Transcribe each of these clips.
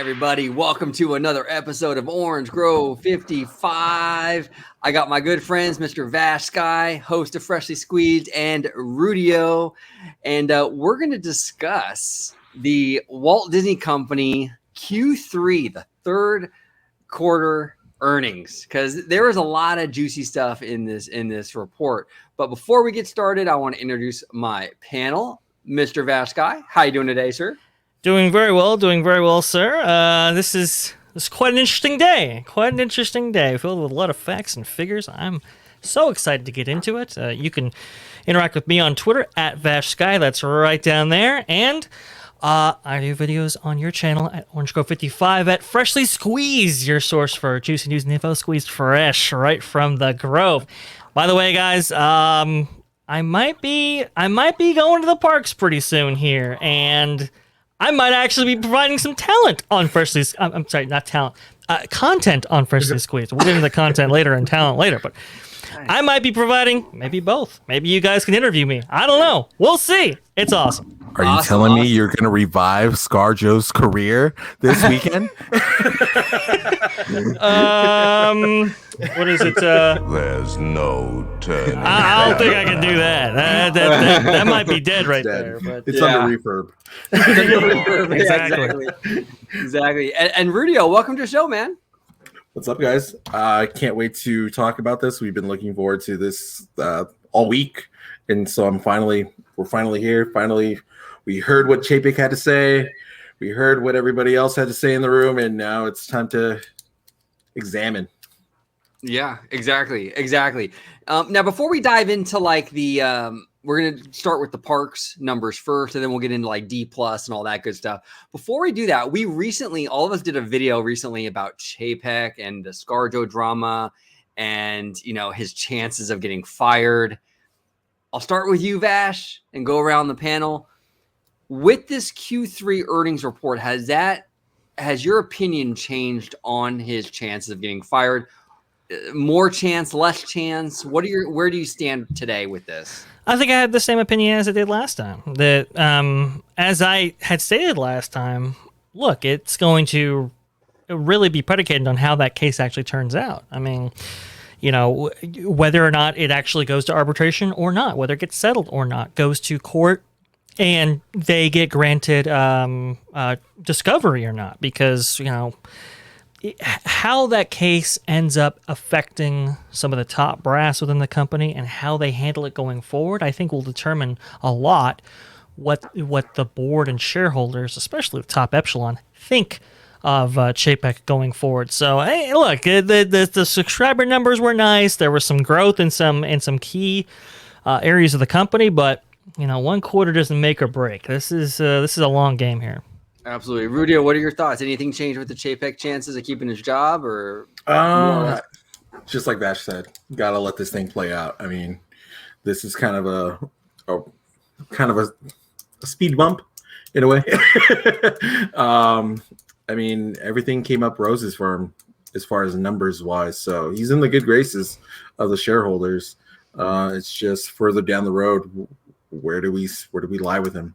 everybody. Welcome to another episode of Orange Grove 55. I got my good friends, Mr. Vash Sky, host of Freshly Squeezed, and Rudio. And we're going to discuss the Walt Disney Company Q3, the third quarter earnings, because there is a lot of juicy stuff in this report. But before we get started, I want to introduce my panel. Mr. Vash Sky, how you doing today, sir? Doing very well, sir. This is quite an interesting day. Filled with a lot of facts and figures. I'm so excited to get into it. You can interact with me on Twitter at VashSky. That's right down there. And I do videos on your channel at Orange Grove 55 at Freshly Squeezed, your source for juicy news and info, squeezed fresh right from the Grove. By the way, guys, I might be going to the parks pretty soon here, and I might actually be providing some talent on Freshly. I'm sorry, not talent. Content on Freshly Squeezed. We'll get into the content later and talent later, but I might be providing maybe both. Maybe you guys can interview me. I don't know. We'll see. It's awesome. Are you telling me you're going to revive ScarJo's career this weekend? What is it? There's no turning. I don't think I can do that. That might be dead right there. But it's under refurb. Exactly. And Rudio, welcome to the show, man. What's up, guys? I can't wait to talk about this. We've been looking forward to this all week, and so we're finally here. Finally, we heard what Chapek had to say. We heard what everybody else had to say in the room, and now it's time to examine. Yeah, exactly. Now, before we dive into like the, we're going to start with the parks numbers first, and then we'll get into like D+ and all that good stuff. Before we do that, all of us did a video recently about Chapek and the ScarJo drama and, his chances of getting fired. I'll start with you, Vash, and go around the panel. With this Q3 earnings report, has your opinion changed on his chances of getting fired? More chance, less chance? Where do you stand today with this? I think I had the same opinion as I did last time. That as I had stated last time, look, it's going to really be predicated on how that case actually turns out. I mean, whether or not it actually goes to arbitration or not, whether it gets settled or not, goes to court, and they get granted discovery or not, because how that case ends up affecting some of the top brass within the company and how they handle it going forward, I think will determine a lot what the board and shareholders, especially the top echelon, think of Chapek going forward. So, hey, look, the subscriber numbers were nice. There was some growth in some key areas of the company, but one quarter doesn't make or break. This is a long game here. Absolutely. Rudio, what are your thoughts? Anything changed with the Chapek chances of keeping his job, or just like Vash said, gotta let this thing play out. I mean, this is kind of a speed bump in a way. I mean, everything came up roses for him as far as numbers wise, so he's in the good graces of the shareholders. It's just further down the road, where do we lie with him?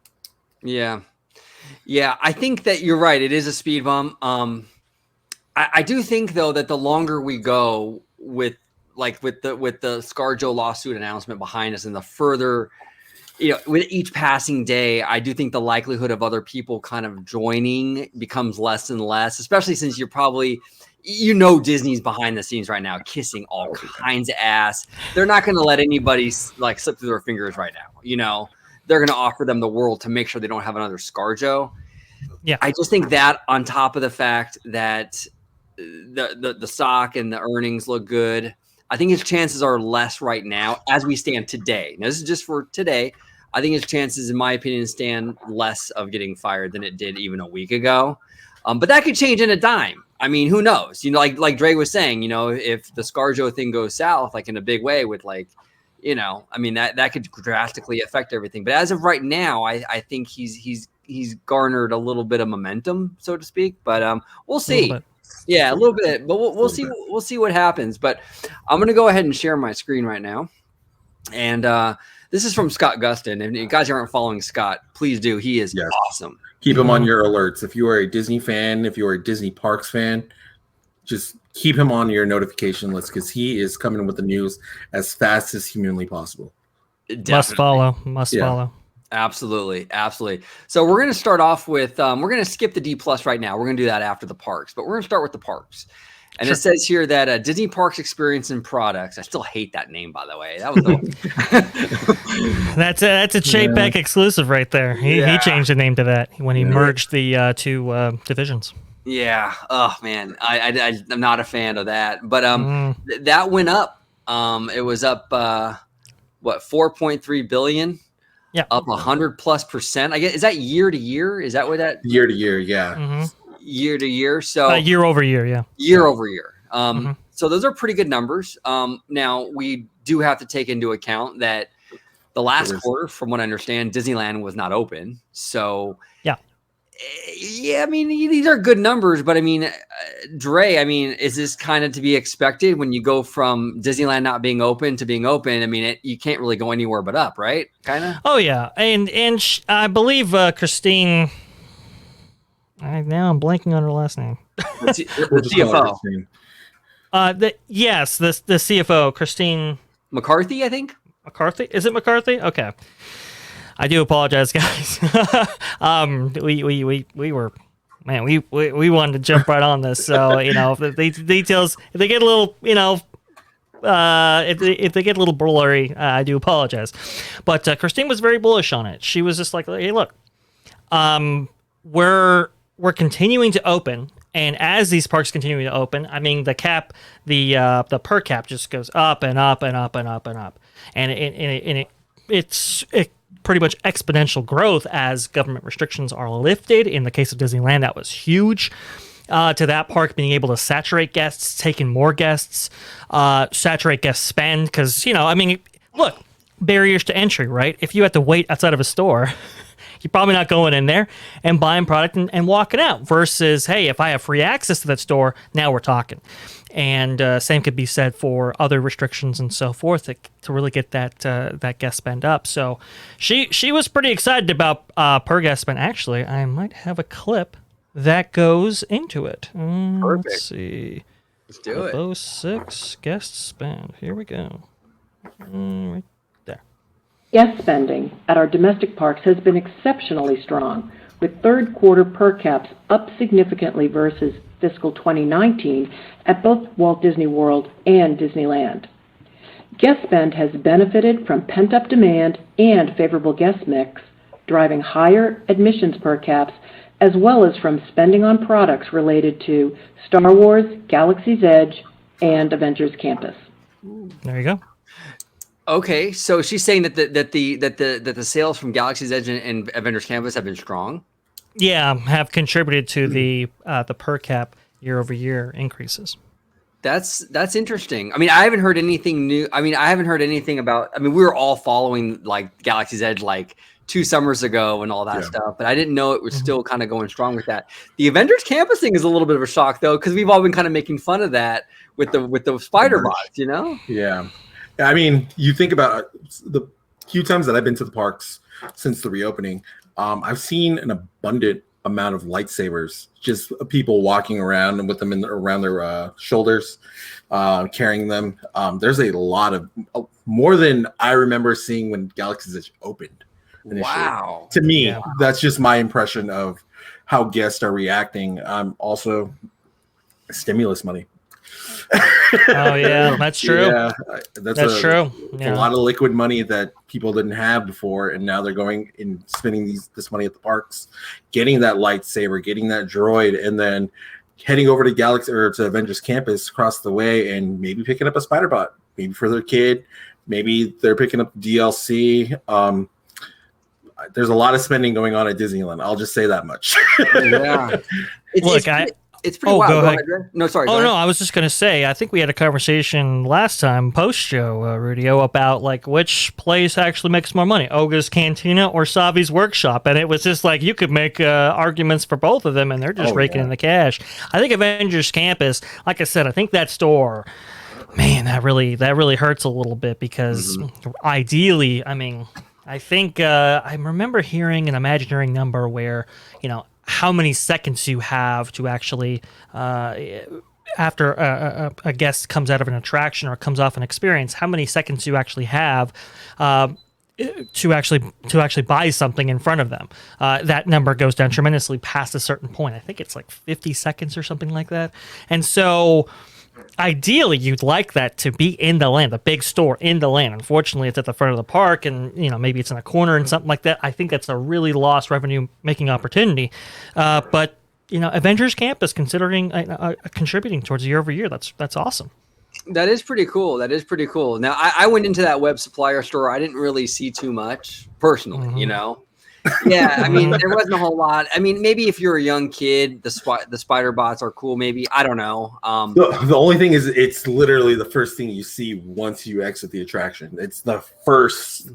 Yeah, I think that you're right. It is a speed bump. I do think though that the longer we go with the ScarJo lawsuit announcement behind us, and the further, with each passing day, I do think the likelihood of other people kind of joining becomes less and less, especially since you're probably, Disney's behind the scenes right now, kissing all kinds of ass. They're not going to let anybody slip through their fingers right now. They're going to offer them the world to make sure they don't have another ScarJo. Yeah, I just think that, on top of the fact that the stock and the earnings look good, I think his chances are less right now as we stand today. Now, this is just for today. I think his chances, in my opinion, stand less of getting fired than it did even a week ago. But that could change in a dime. I mean, who knows? Like Dre was saying, if the ScarJo thing goes south, like in a big way with that could drastically affect everything. But as of right now, I think he's garnered a little bit of momentum, so to speak. But we'll see. Yeah, a little bit. But we'll see. We'll see what happens. But I'm going to go ahead and share my screen right now. And this is from Scott Gustin. And if you guys aren't following Scott, please do. He is awesome. Keep him on your alerts. If you are a Disney fan, if you are a Disney Parks fan, just keep him on your notification list because he is coming with the news as fast as humanly possible. Definitely. Must follow. Absolutely. So we're going to start off with, we're going to skip the D plus right now. We're going to do that after the parks, but we're going to start with the parks. And It says here that Disney Parks Experience and Products. I still hate that name, by the way. That was that's a Chapek exclusive right there. He changed the name to that when he merged the two divisions. Yeah. Oh man, I'm not a fan of that. But that went up. It was up 4.3 billion. Yeah, up 100+%. I guess is that year to year? Is that what that year to year? Yeah, year to year. So year over year. Yeah, year over year. So those are pretty good numbers. Now we do have to take into account that the last quarter, from what I understand, Disneyland was not open. So yeah, I mean, these are good numbers, but I mean, Dre, I mean, is this kind of to be expected when you go from Disneyland not being open to being open? I mean, you can't really go anywhere but up, right? Kind of. Oh yeah, and I believe Christine. Now I'm blanking on her last name. The CFO. The CFO, Christine McCarthy, I think. McCarthy? Is it McCarthy? Okay. I do apologize, guys. We were, man, we wanted to jump right on this. So, if the details, if they get a little, if they get a little blurry, I do apologize. But Christine was very bullish on it. She was just like, hey, look, we're continuing to open. And as these parks continue to open, I mean, the cap, the per cap just goes up and up and up and up and up. And it's pretty much exponential growth as government restrictions are lifted. In the case of Disneyland, that was huge. To that park being able to saturate guests, take in more guests, saturate guest spend. Because, I mean, look, barriers to entry, right? If you have to wait outside of a store, you're probably not going in there and buying product and walking out. Versus, hey, if I have free access to that store, now we're talking. And same could be said for other restrictions and so forth to really get that guest spend up. So she was pretty excited about per guest spend. Actually, I might have a clip that goes into it. Perfect. Let's see. Let's do it. 06 guest spend. Here we go. Right there. Guest spending at our domestic parks has been exceptionally strong, with third quarter per caps up significantly versus fiscal 2019 at both Walt Disney World and Disneyland. Guest spend has benefited from pent-up demand and favorable guest mix, driving higher admissions per caps, as well as from spending on products related to Star Wars, Galaxy's Edge, and Avengers Campus. There you go. Okay, so she's saying that the sales from Galaxy's Edge and Avengers Campus have been strong. Yeah, have contributed to the per cap year over year increases. That's interesting. I mean, I haven't heard anything new. I mean, I haven't heard anything about. I mean, we were all following like Galaxy's Edge like 2 summers ago and all that stuff, but I didn't know it was still kind of going strong with that. The Avengers Campus thing is a little bit of a shock though, because we've all been kind of making fun of that with the spider bots, Yeah. I mean, you think about the few times that I've been to the parks since the reopening. I've seen an abundant amount of lightsabers, just people walking around with them around their shoulders, carrying them. There's a lot of more than I remember seeing when Galaxy's Edge opened. Initially. Wow! To me, that's just my impression of how guests are reacting. Also, stimulus money. Oh yeah, that's true. Yeah, that's true. A lot of liquid money that people didn't have before, and now they're going and spending this money at the parks, getting that lightsaber, getting that droid, and then heading over to Galaxy or to Avengers Campus across the way, and maybe picking up a spider bot, maybe for their kid, maybe they're picking up DLC. There's a lot of spending going on at Disneyland. I'll just say that much. Yeah. It's pretty wild. Go ahead. No, sorry. Oh, no, I was just going to say, I think we had a conversation last time, post-show, Rudio, about like which place actually makes more money, Oga's Cantina or Savi's Workshop. And it was just like you could make arguments for both of them, and they're just raking in the cash. I think Avengers Campus, like I said, I think that store Man, that really hurts a little bit because ideally, I mean, I think I remember hearing an imaginary number where, how many seconds you have to actually after a guest comes out of an attraction or comes off an experience, how many seconds you actually have to actually buy something in front of them. That number goes down tremendously past a certain point. I think it's like 50 seconds or something like that. And so ideally you'd like that to be in the land, the big store in the land. Unfortunately, it's at the front of the park and, maybe it's in a corner and something like that. I think that's a really lost revenue making opportunity. But Avengers Camp is considering contributing towards year over year. That's awesome. That is pretty cool. Now, I went into that web supplier store. I didn't really see too much personally, Yeah, I mean, there wasn't a whole lot. I mean, maybe if you're a young kid, the spider bots are cool. Maybe, I don't know. The only thing is, it's literally the first thing you see once you exit the attraction. It's the first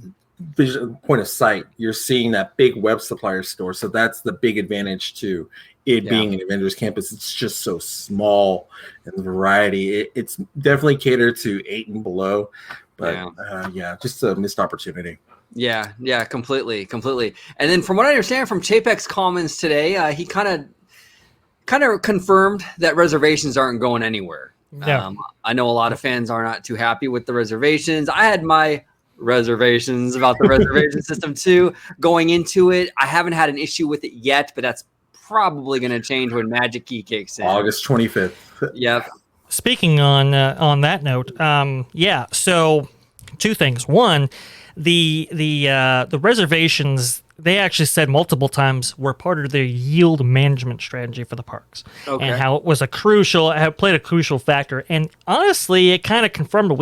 point of sight. You're seeing that big web supplier store, so that's the big advantage to it being an Avengers Campus. It's just so small and the variety. It's definitely catered to 8 and below, but just a missed opportunity. Yeah, completely. And then from what I understand from Chapek's comments today, he kind of confirmed that reservations aren't going anywhere. Yeah. I know a lot of fans are not too happy with the reservations. I had my reservations about the reservation system too going into it. I haven't had an issue with it yet, but that's probably going to change when Magic Key kicks in. August 25th. Yep. Speaking on that note, so 2 things. One, the reservations, they actually said multiple times were part of their yield management strategy for the parks, and how it played a crucial factor. And honestly, it kind of confirmed what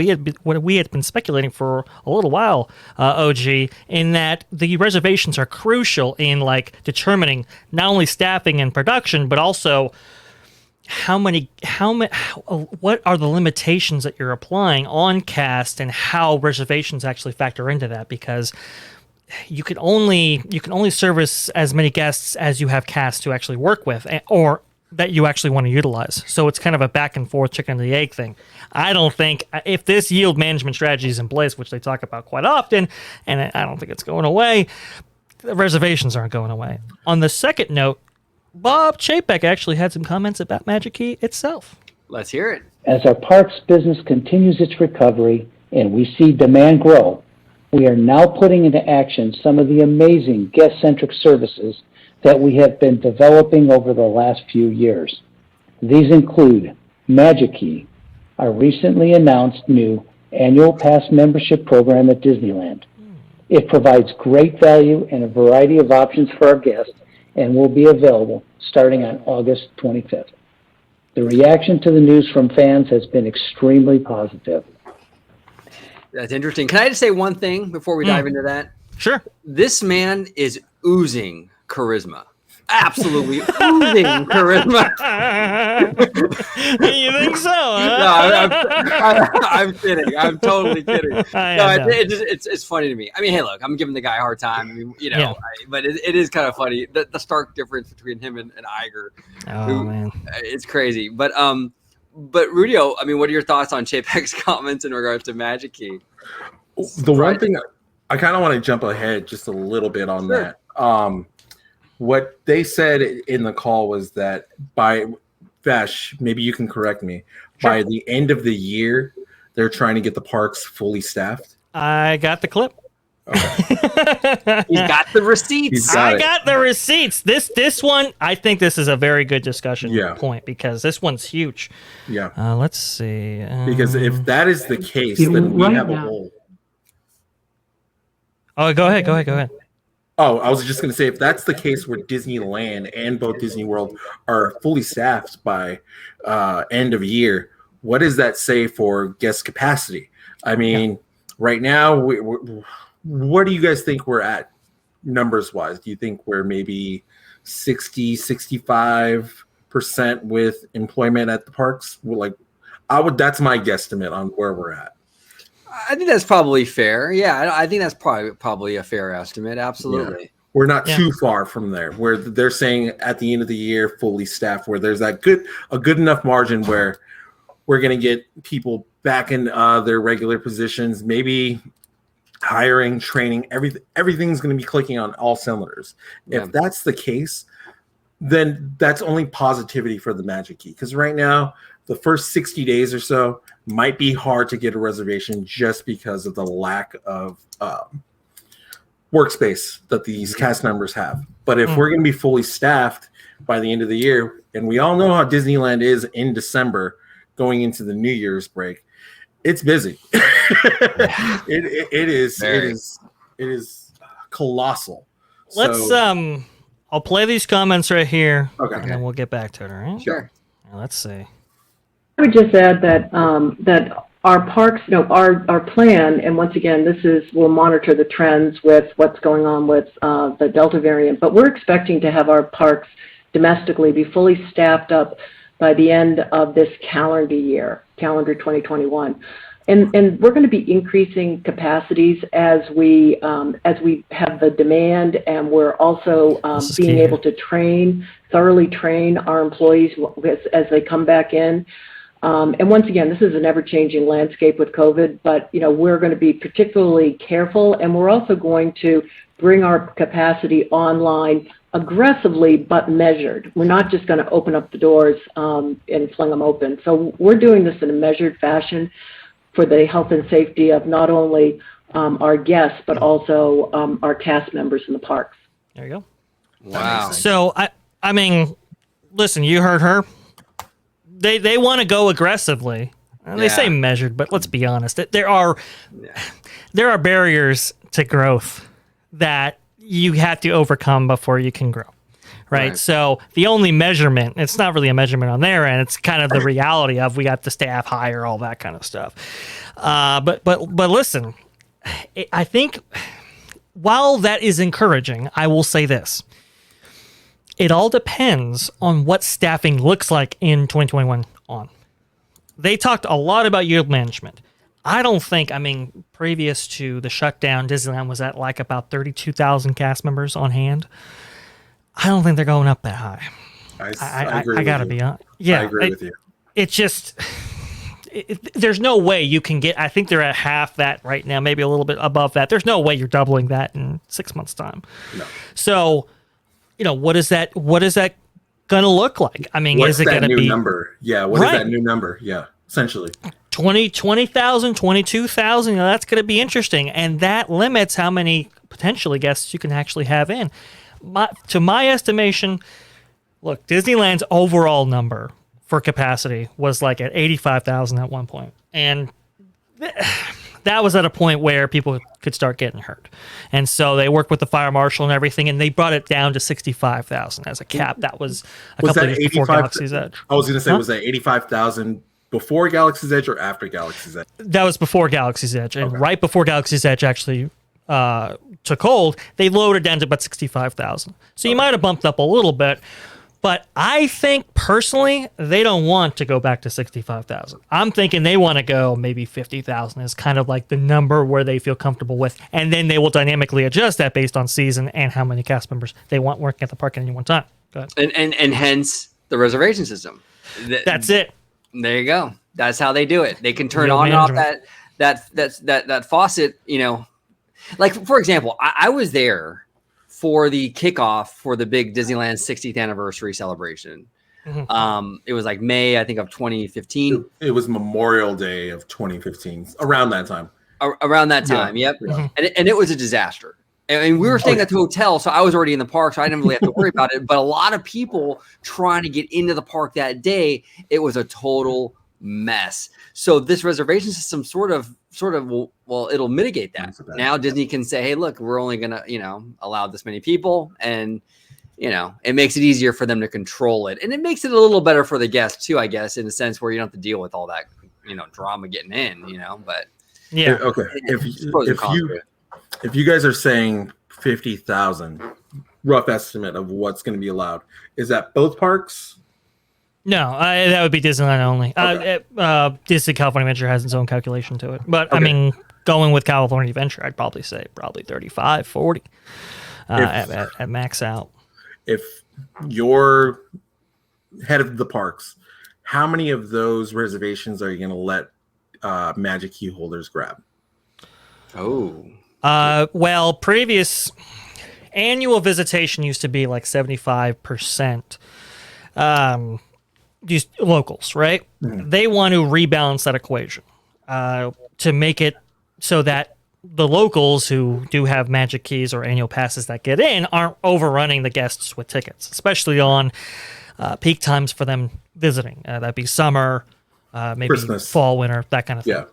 we had been speculating for a little while, OG, in that the reservations are crucial in determining not only staffing and production, but also what are the limitations that you're applying on cast and how reservations actually factor into that, because you can only service as many guests as you have cast to actually work with or that you actually want to utilize. So it's kind of a back and forth chicken and the egg thing. I don't think if this yield management strategy is in place, which they talk about quite often, and I don't think it's going away, the reservations aren't going away. On the second note, Bob Chapek actually had some comments about Magic Key itself. Let's hear it. As our parks business continues its recovery and we see demand grow, we are now putting into action some of the amazing guest-centric services that we have been developing over the last few years. These include Magic Key, our recently announced new annual pass membership program at Disneyland. It provides great value and a variety of options for our guests and will be available starting on August 25th. The reaction to the news from fans has been extremely positive. That's interesting. Can I just say one thing before we dive into that? Sure. This man is oozing charisma. Absolutely oozing charisma. You think so? Huh? No, I'm kidding. I'm totally kidding. It's funny to me. I mean, hey, look, I'm giving the guy a hard time. I mean, but it is kind of funny. The stark difference between him and Iger. Oh, man. It's crazy. But Rudio, I mean, what are your thoughts on Chapek's comments in regards to Magic Key? One thing I kind of want to jump ahead just a little bit on that. What they said in the call was that by Vesh, maybe you can correct me, by the end of the year, they're trying to get the parks fully staffed. I got the clip. Okay. He's got the receipts. I got the receipts. This one, I think this is a very good discussion point because this one's huge. Yeah. Let's see. Because if that is the case, then we have a hole. Oh, go ahead. Oh, I was just going to say, if that's the case where Disneyland and both Disney World are fully staffed by end of year, what does that say for guest capacity? I mean, right now, what do you guys think we're at numbers-wise? Do you think we're maybe 60, 65% with employment at the parks? That's my guesstimate on where we're at. I think that's probably fair. Yeah, I think that's probably a fair estimate. Absolutely. Yeah. We're not too far from there, where they're saying at the end of the year, fully staffed, where there's a good enough margin where we're going to get people back in their regular positions, maybe hiring, training, everything's going to be clicking on all cylinders. Yeah. If that's the case, then that's only positivity for the Magic Key. Because right now, the first 60 days or so might be hard to get a reservation just because of the lack of workspace that these cast members have. But if we're going to be fully staffed by the end of the year, and we all know how Disneyland is in December going into the New Year's break, it's busy. It is colossal. Let's I'll play these comments right here, Okay. and then we'll get back to it. All right. Sure. Now, let's see. I would just add that that our parks, our plan, and once again, we'll monitor the trends with what's going on with the Delta variant, but we're expecting to have our parks domestically be fully staffed up by the end of this calendar year, calendar 2021. And we're going to be increasing capacities as we have the demand, and we're also being able to thoroughly train our employees as they come back in. And once again, this is an ever-changing landscape with COVID, but we're going to be particularly careful, and we're also going to bring our capacity online aggressively but measured. We're not just going to open up the doors and fling them open. So we're doing this in a measured fashion for the health and safety of not only our guests but also our cast members in the parks. There you go. Wow. So I mean, listen, you heard her. They want to go aggressively. They say measured, but let's be honest. There are barriers to growth that you have to overcome before you can grow. Right. So the only measurement, it's not really a measurement on their end. It's kind of the reality of we got the staff hire, all that kind of stuff. But listen, I think while that is encouraging, I will say this. It all depends on what staffing looks like in 2021 on. They talked a lot about yield management. I don't think, previous to the shutdown, Disneyland was at like about 32,000 cast members on hand. I don't think they're going up that high. I agree. I gotta be honest. Yeah, I agree with you. It's just, there's no way you can get. I think they're at half that right now, maybe a little bit above that. There's no way you're doubling that in 6 months' time. No. So, what is that? What is that gonna look like? What's is it that gonna new be number? Yeah. What is that new number? Yeah. Essentially. 20,000, 22,000. That's gonna be interesting, and that limits how many potentially guests you can actually have in. To my estimation, look, Disneyland's overall number for capacity was like at 85,000 at one point. And that was at a point where people could start getting hurt. And so they worked with the fire marshal and everything, and they brought it down to 65,000 as a cap. That was a couple of years before Galaxy's Edge. I was going to say, was that 85,000 before Galaxy's Edge or after Galaxy's Edge? That was before Galaxy's Edge. And right before Galaxy's Edge actually took hold, they lowered it down to about 65,000. So you might have bumped up a little bit, but I think personally they don't want to go back to 65,000. I'm thinking they want to go maybe 50,000 is kind of like the number where they feel comfortable with, and then they will dynamically adjust that based on season and how many cast members they want working at the park at any one time. Go ahead. And hence the reservation system. That's it. There you go. That's how they do it. They can turn on and off that faucet, Like, for example, I was there for the kickoff for the big Disneyland 60th anniversary celebration. Mm-hmm. It was like May, I think, of 2015. It was Memorial Day of 2015, around that time. Around that time, yep. Mm-hmm. And it was a disaster. We were staying at the hotel, so I was already in the park, so I didn't really have to worry about it. But a lot of people trying to get into the park that day, it was a total mess. So this reservation system sort of it'll mitigate that. Now Disney can say, hey, look, we're only gonna allow this many people, and it makes it easier for them to control it, and it makes it a little better for the guests too, I guess, in a sense where you don't have to deal with all that drama getting in. But yeah, okay. If you guys are saying 50,000, rough estimate of what's going to be allowed, is that both parks? No, that would be Disneyland only. Okay. Disney California Adventure has its own calculation to it. But, going with California Adventure, I'd probably say 35, 40 at max out. If you're head of the parks, how many of those reservations are you going to let Magic Key holders grab? Oh. Well, previous annual visitation used to be like 75%. These locals, right? They want to rebalance that equation to make it so that the locals who do have magic keys or annual passes that get in aren't overrunning the guests with tickets, especially on peak times for them visiting. That'd be summer, maybe Christmas. fall, winter, that kind of thing. Yeah.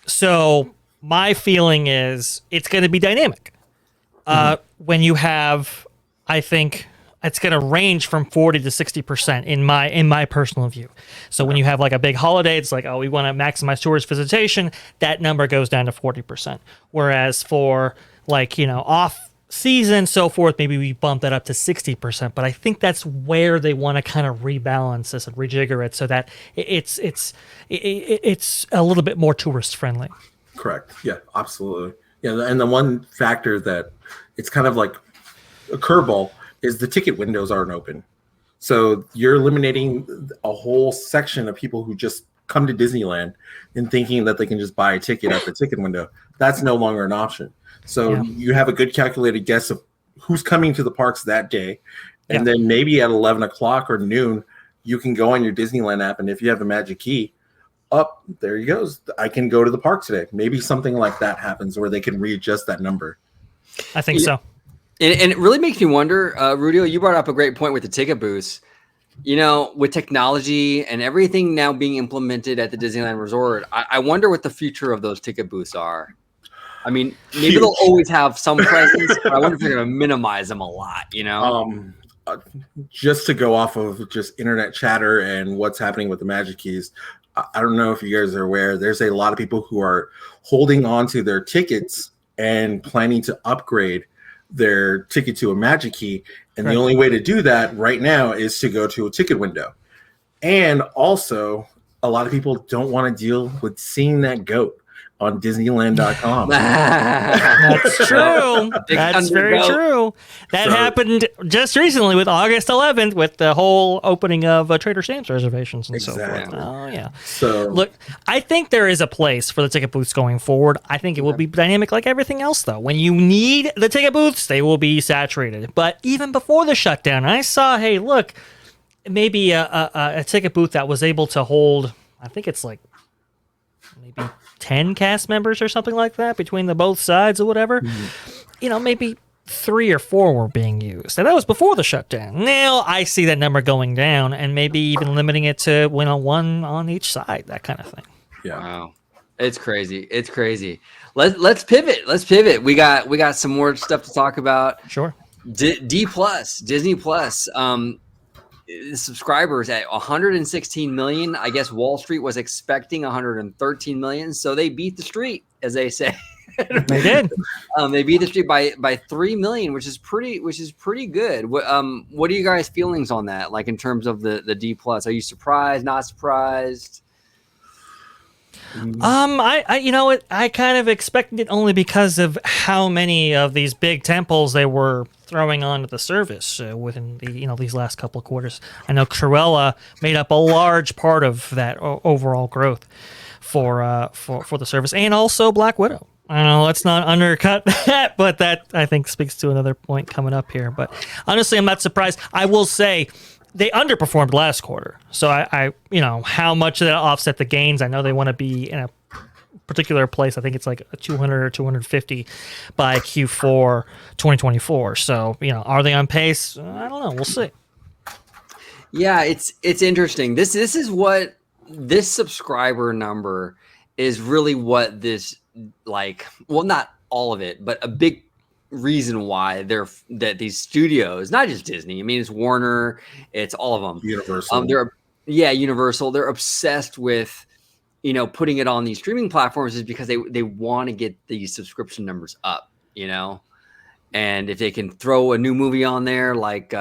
So my feeling is it's going to be dynamic. When you have, I think it's going to range from 40 to 60% in my personal view. So when you have like a big holiday, it's like, oh, we want to maximize tourist visitation. That number goes down to 40%. Whereas for like, off season, so forth, maybe we bump that up to 60%. But I think that's where they want to kind of rebalance this and rejigger it so that it's a little bit more tourist friendly. Correct. Yeah, absolutely. Yeah, and the one factor that it's kind of like a curveball is the ticket windows aren't open. So you're eliminating a whole section of people who just come to Disneyland and thinking that they can just buy a ticket at the ticket window. That's no longer an option. So you have a good calculated guess of who's coming to the parks that day. And then maybe at 11 o'clock or noon, you can go on your Disneyland app. And if you have a magic key, there he goes. I can go to the park today. Maybe something like that happens where they can readjust that number. I think so. And it really makes me wonder, Rudio, you brought up a great point with the ticket booths. With technology and everything now being implemented at the Disneyland Resort, I wonder what the future of those ticket booths are. I mean, maybe they'll always have some presence, but I wonder if they're going to minimize them a lot, Just to go off of just internet chatter and what's happening with the magic keys, I don't know if you guys are aware, there's a lot of people who are holding on to their tickets and planning to upgrade their ticket to a magic key. And the only way to do that right now is to go to a ticket window. And also, a lot of people don't want to deal with seeing that goat on Disneyland.com. That's true. That's very true. That happened just recently with August 11th with the whole opening of Trader Sam's reservations and so forth. Oh, yeah. So look, I think there is a place for the ticket booths going forward. I think it will be dynamic like everything else, though. When you need the ticket booths, they will be saturated. But even before the shutdown, I saw, hey, look, maybe a ticket booth that was able to hold, I think it's like maybe 10 cast members or something like that between the both sides or whatever. Maybe 3 or 4 were being used. And that was before the shutdown. Now I see that number going down and maybe even limiting it to one on each side, that kind of thing. Yeah. Wow. It's crazy. It's crazy. Let's pivot. We got some more stuff to talk about. Sure. D Plus, Disney Plus. Subscribers at 116 million. I guess Wall Street was expecting 113 million, so they beat the street, as they say. They did. They beat the street by 3 million, which is pretty good. What are you guys' feelings on that? Like in terms of the D Plus, are you surprised? Not surprised? I kind of expected it only because of how many of these big temples they were throwing onto the service within these last couple of quarters. I know Cruella made up a large part of that overall growth for the service, and also Black Widow. I know let's not undercut that, but that I think speaks to another point coming up here. But honestly, I'm not surprised. I will say they underperformed last quarter, so I how much of that offset the gains. I know they want to be in a particular place. I think it's like a 200 or 250 by Q4 2024. So are they on pace? I don't know. We'll see. Yeah, it's interesting. This is what this subscriber number is really what this not all of it, but a big reason why that these studios, not just Disney, I mean it's Warner, it's all of them. Universal. Universal. They're obsessed with putting it on these streaming platforms is because they want to get these subscription numbers up, and if they can throw a new movie on there like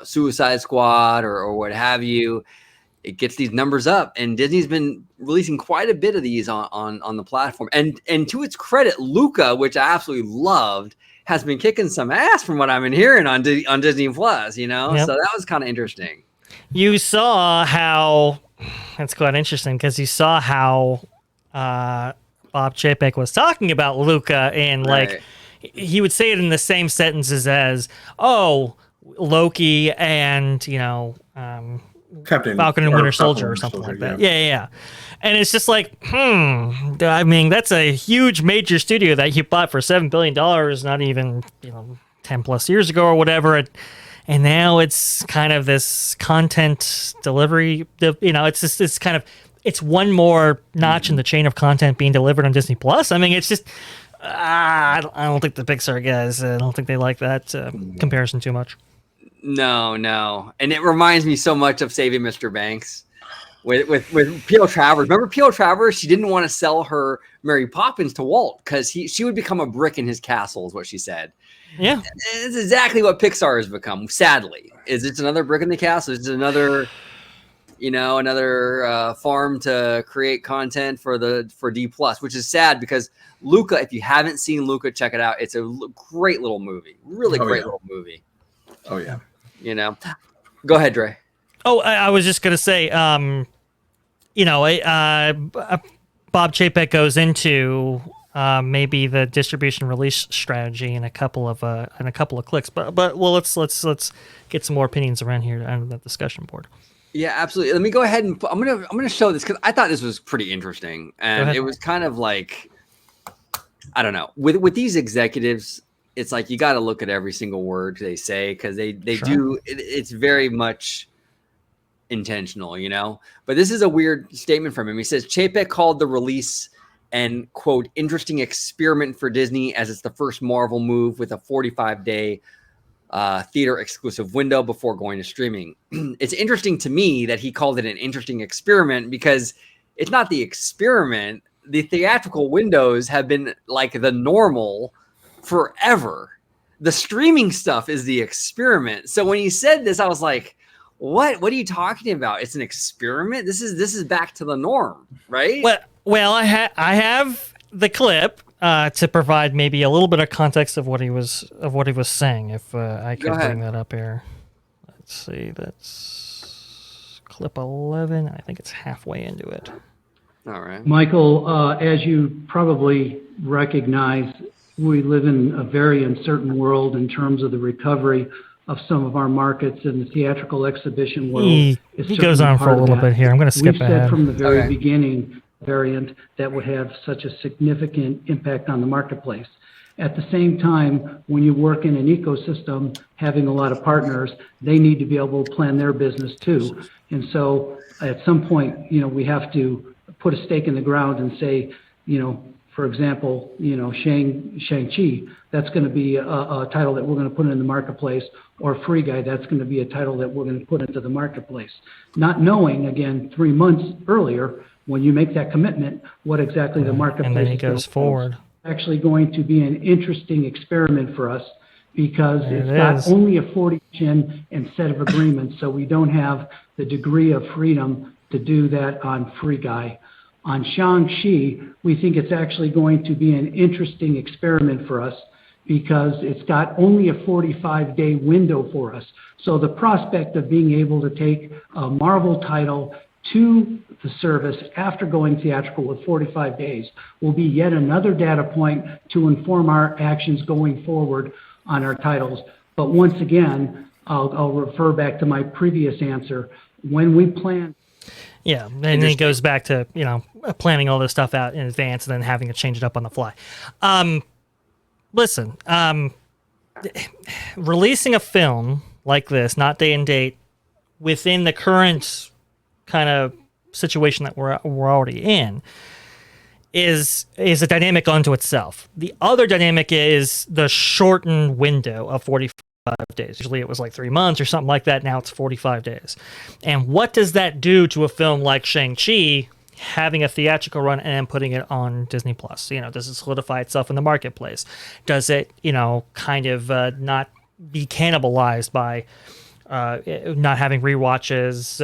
Suicide Squad or what have you, it gets these numbers up. And Disney's been releasing quite a bit of these on the platform. And to its credit, Luca, which I absolutely loved, has been kicking some ass from what I've been hearing on Disney Plus. Yep. So that was kind of interesting. You saw how It's quite interesting because you saw how Bob Chapek was talking about Luca, and like he would say it in the same sentences as, "Oh, Loki and Captain Falcon and or Winter Falcon Soldier or Winter something Soldier, like that." Yeah. And it's just like, I mean, that's a huge major studio that you bought for $7 billion, not even 10 plus years ago or whatever. And now it's kind of this content delivery. It's one more notch in the chain of content being delivered on Disney Plus. I mean, it's just, I don't think the Pixar guys, I don't think they like that comparison too much. No. And it reminds me so much of Saving Mr. Banks with P.L. Travers. Remember P.L. Travers? She didn't want to sell her Mary Poppins to Walt because she would become a brick in his castle, is what she said. Yeah. And it's exactly what Pixar has become, sadly. Is it's another brick in the castle. It's another farm to create content for D+, which is sad because Luca, if you haven't seen Luca, check it out. It's a great little movie. Really great little movie. Oh, yeah. Go ahead, Dre. Oh, I was just going to say, Bob Chapek goes into maybe the distribution release strategy in a couple of clicks, but well, let's get some more opinions around here on the discussion board. Yeah, absolutely. Let me go ahead and I'm gonna show this because I thought this was pretty interesting, and it was kind of like, I don't know, with these executives, it's like you got to look at every single word they say because they do. It's very much intentional, But this is a weird statement from him. He says Chapek called the release an, quote, interesting experiment for Disney as it's the first Marvel move with a 45-day theater exclusive window before going to streaming. It's interesting to me that he called it an interesting experiment because it's not the experiment. The theatrical windows have been like the normal forever. The streaming stuff is the experiment. So when he said this, I was like, what are you talking about? It's an experiment. This is back to the norm, right? Well, I have the clip to provide maybe a little bit of context of what he was saying. If I could bring that up here, let's see. That's clip 11. I think it's halfway into it. All right, Michael. As you probably recognize, we live in a very uncertain world in terms of the recovery of some of our markets, and the theatrical exhibition world. He goes on for a little bit here. I'm going to skip ahead. We've said from the very beginning variant that would have such a significant impact on the marketplace. At the same time, when you work in an ecosystem, having a lot of partners, they need to be able to plan their business too. And so at some point, we have to put a stake in the ground and say, for example, Shang-Chi, that's going to be a title that we're going to put in the marketplace, or Free Guy, that's going to be a title that we're going to put into the marketplace. Not knowing, again, 3 months earlier, when you make that commitment, what exactly the marketplace and then he goes forward. Actually going to be an interesting experiment for us because it's got only a 40 and set of agreements, so we don't have the degree of freedom to do that on Free Guy. On Shang-Chi, we think it's actually going to be an interesting experiment for us because it's got only a 45-day window for us. So the prospect of being able to take a Marvel title to the service after going theatrical with 45 days will be yet another data point to inform our actions going forward on our titles. But once again, I'll refer back to my previous answer. When we plan... Yeah, and then it goes back to, planning all this stuff out in advance and then having to change it up on the fly. Listen, releasing a film like this, not day and date, within the current kind of situation that we're already in, is a dynamic unto itself. The other dynamic is the shortened window of 45 days. Usually it was like 3 months or something like that. Now it's 45 days. And what does that do to a film like Shang-Chi having a theatrical run and then putting it on Disney Plus? Does it solidify itself in the marketplace? Does it, kind of not be cannibalized by not having rewatches,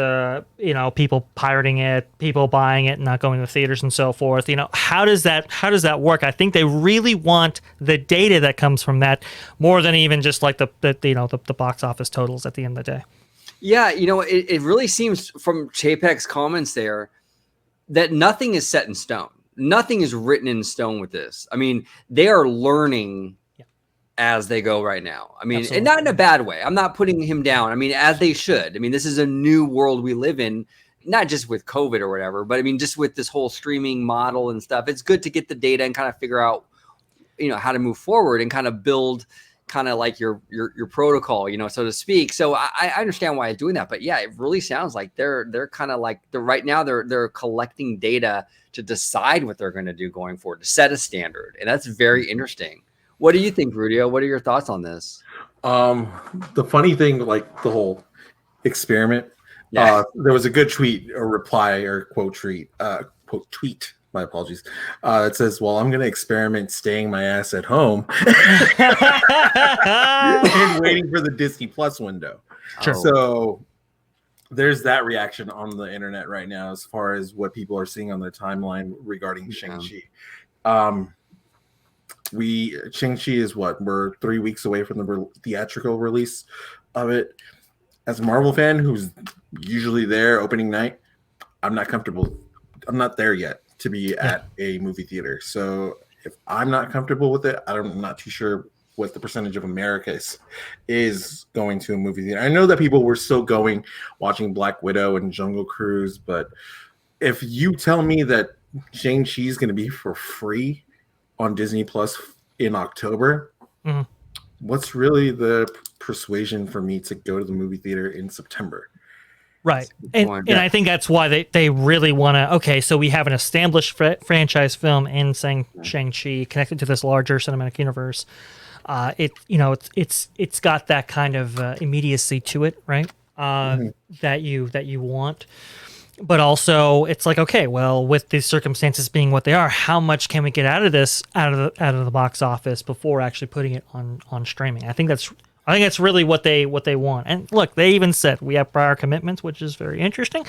people pirating it, people buying it and not going to the theaters and so forth? How does that work? I think they really want the data that comes from that more than even just like the box office totals at the end of the day. Yeah, it really seems from Chapek's comments there that nothing is set in stone. Nothing is written in stone with this. I mean, they are learning as they go right now. I mean, Absolutely. and not in a bad way. I'm not putting him down. I mean, as they should. I mean, this is a new world we live in, not just with COVID or whatever, but I mean, just with this whole streaming model and stuff. It's good to get the data and kind of figure out, how to move forward and kind of build kind of like your protocol, so to speak. So I understand why it's doing that, but yeah, it really sounds like they're kind of like right now they're collecting data to decide what they're going to do going forward, to set a standard. And that's very interesting. What do you think, Rudio? What are your thoughts on this? The funny thing, like the whole experiment, there was a good tweet or reply or quote tweet. My apologies. It says, "Well, I'm going to experiment staying my ass at home and waiting for the Disney Plus window." Sure. So there's that reaction on the internet right now as far as what people are seeing on their timeline regarding Shang-Chi. Shang-Chi is we're 3 weeks away from the theatrical release of it. As a Marvel fan who's usually there opening night, I'm not comfortable. I'm not there yet to be at a movie theater. So if I'm not comfortable with it, I'm not too sure what the percentage of America is going to a movie theater. I know that people were still watching Black Widow and Jungle Cruise, but if you tell me that Shang-Chi is going to be for free on Disney Plus in October, what's really the persuasion for me to go to the movie theater in September? Right. And I think that's why they really want to, okay, so we have an established franchise film in Shang-Chi connected to this larger cinematic universe. It's got that kind of immediacy to it, right? That you want. But also it's like, okay, well, with these circumstances being what they are, how much can we get out of this out of the box office before actually putting it on streaming? I think that's really what they want. And look, they even said we have prior commitments, which is very interesting.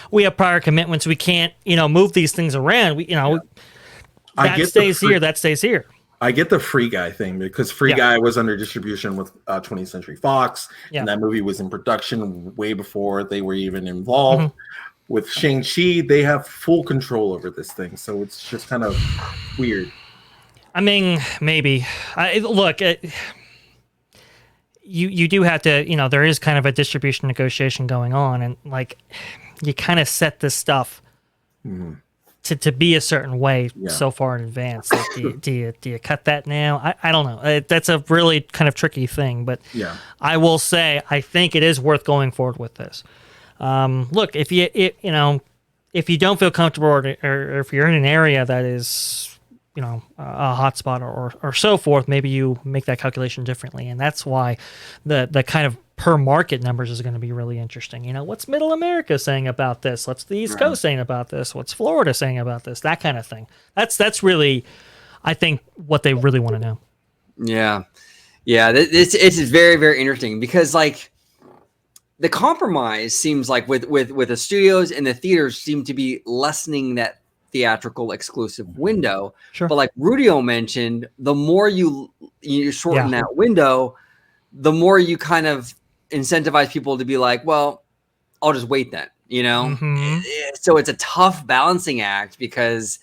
We have prior commitments. We can't, move these things around. That stays here. That stays here. I get the Free Guy thing because Free Guy was under distribution with 20th Century Fox, and that movie was in production way before they were even involved. With Shang-Chi, they have full control over this thing, so it's just kind of weird. I mean, maybe. You do have to, there is kind of a distribution negotiation going on, and like you kind of set this stuff to be a certain way so far in advance. Like, do you cut that now? I don't know. That's a really kind of tricky thing, but I will say I think it is worth going forward with this. Look, if you don't feel comfortable or if you're in an area that is a hotspot or so forth, maybe you make that calculation differently, and that's why the kind of per market numbers is going to be really interesting. What's Middle America saying about this? What's the East Coast saying about this? What's Florida saying about this? That kind of thing. That's really, I think, what they really want to know. Yeah. It's very, very interesting because like the compromise seems like with the studios and the theaters seem to be lessening that theatrical exclusive window. Sure. But like Rudio mentioned, the more you shorten that window, the more you kind of incentivize people to be like, well, I'll just wait then, So it's a tough balancing act because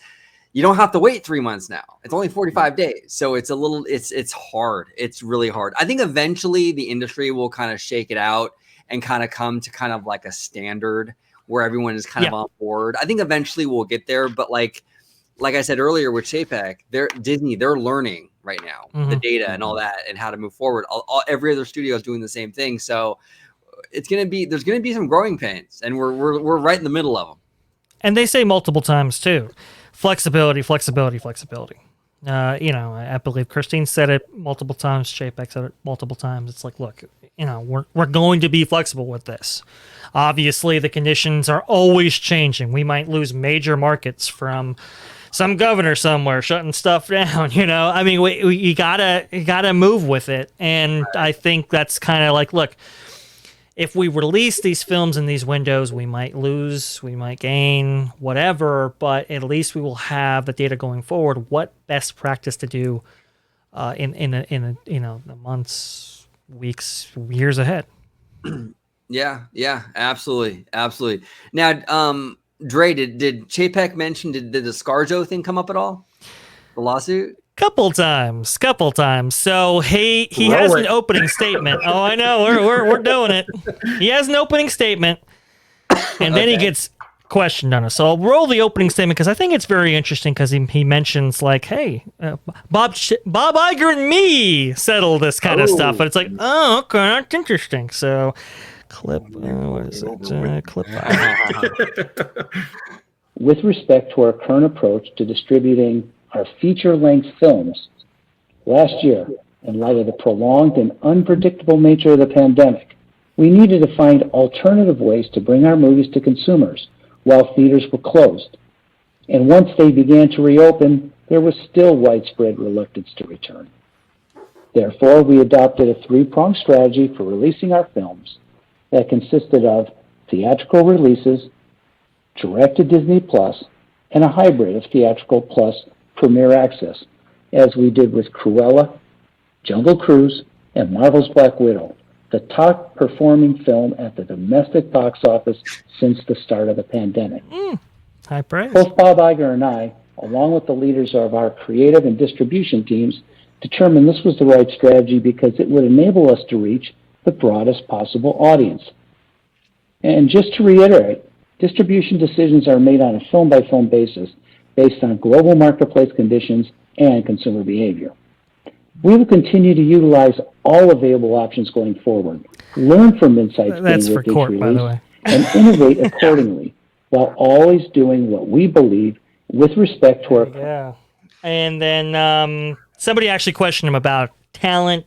you don't have to wait 3 months now. It's only 45 days. So it's it's hard. It's really hard. I think eventually the industry will kind of shake it out and kind of come to kind of like a standard where everyone is kind of on board. I think eventually we'll get there, but like I said earlier with Chapek, they're learning right now the data and all that and how to move forward. Every other studio is doing the same thing, so there's gonna be some growing pains, and we're right in the middle of them. And they say multiple times too, flexibility. I believe Christine said it multiple times. Chapek said it multiple times. It's like, look, we're going to be flexible with this. Obviously, the conditions are always changing. We might lose major markets from some governor somewhere shutting stuff down. I mean, you gotta move with it. And I think that's kind of like, look, if we release these films in these windows, we might lose, we might gain, whatever, but at least we will have the data going forward. What best practice to do in the months, weeks, years ahead. Yeah, absolutely. Now, Dre, did Chapek mention did the ScarJo thing come up at all? The lawsuit? Couple times. So he Throw has it. an opening statement. Oh, I know. We're doing it. He has an opening statement, and then he Okay. gets questioned on it. So I'll roll the opening statement because I think it's very interesting because he mentions like, hey, Bob Iger and me settle this kind of stuff, and it's like, oh, okay, that's interesting. So clip, what is it? Clip. With respect to our current approach to distributing our feature-length films, last year, in light of the prolonged and unpredictable nature of the pandemic, we needed to find alternative ways to bring our movies to consumers while theaters were closed. And once they began to reopen, there was still widespread reluctance to return. Therefore, we adopted a three-pronged strategy for releasing our films that consisted of theatrical releases, direct-to-Disney Plus, and a hybrid of theatrical plus Premier Access, as we did with Cruella, Jungle Cruise, and Marvel's Black Widow, the top-performing film at the domestic box office since the start of the pandemic. High praise. Both Bob Iger and I, along with the leaders of our creative and distribution teams, determined this was the right strategy because it would enable us to reach the broadest possible audience. And just to reiterate, distribution decisions are made on a film-by-film basis based on global marketplace conditions and consumer behavior. We will continue to utilize all available options going forward, learn from insights That's gained for with each court, by the release, way. and innovate accordingly, while always doing what we believe with respect to our Yeah. And then somebody actually questioned him about talent,